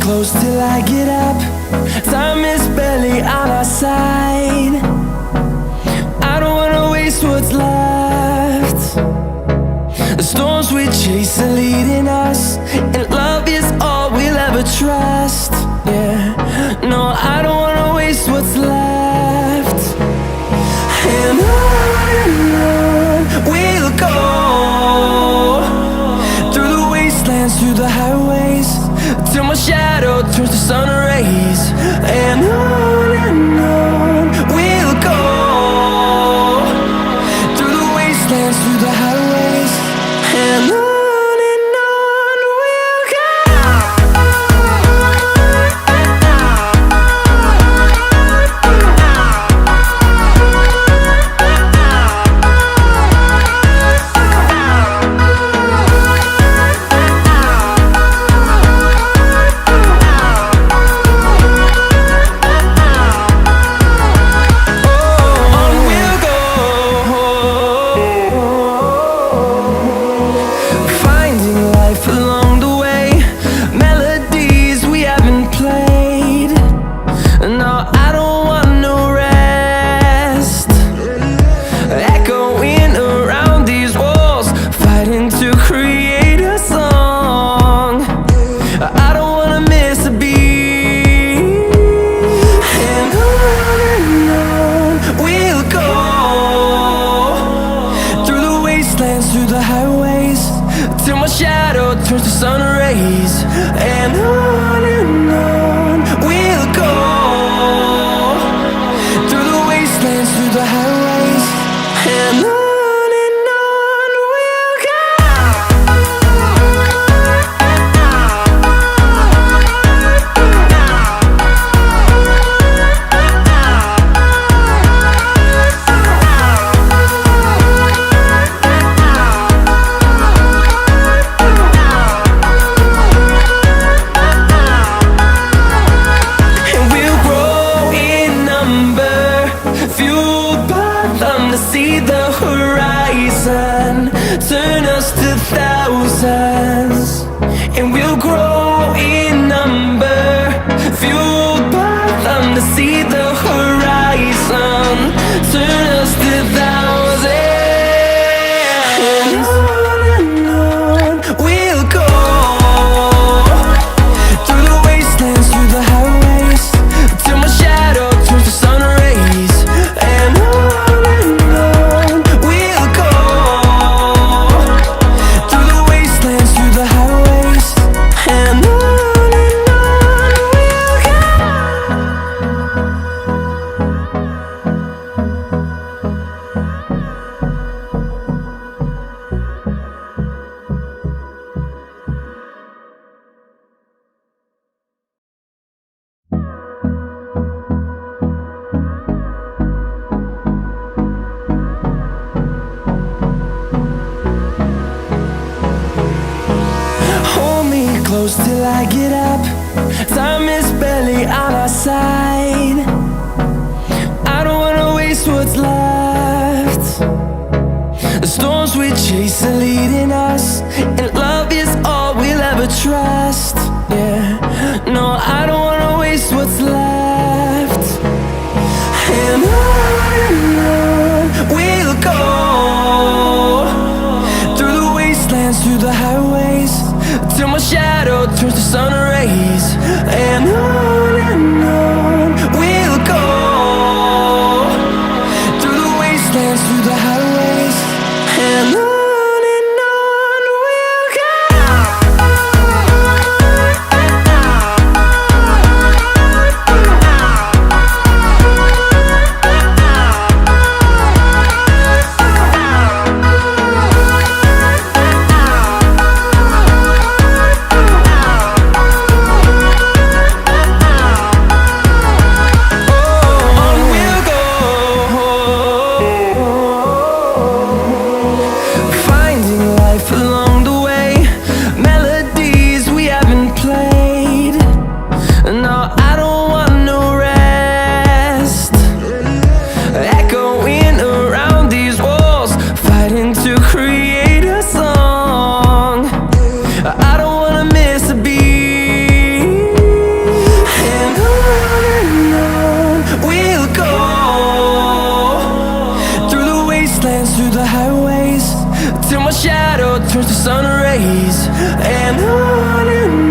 close till I get up. Time is barely on our side. I don't wanna waste what's left. The storms we chase are leading us, and love is all we'll ever trust. Yeah, no, I don't wanna waste what's left. And on we'll go, through the wastelands, through the highways, till my shadow turns to sun rays. And on we'll go, through the wastelands, through the highways, and on we'll go. Through the highways, till my shadow turns to sun rays. And on we'll go, through the wastelands, through the highways, and on we'll go. See the horizon turn us to thousands, and we'll grow in number, fueled by them. To see the horizon turn us to thousands, and on we'll go, through the wastelands, through the highways, till my shadow turns to sun rays. And close till I get up. Time is barely on our side. I don't wanna waste what's left. The storms we chase are leading us, and love is all we'll ever trust. Yeah, no, I don't wanna waste what's left. And on we'll go, through the wastelands, through the highways, till my shadow turns to sun rays. And on we'll go, through the wastelands, through the highways, and on we'll go. till my shadow turns to sun rays. And on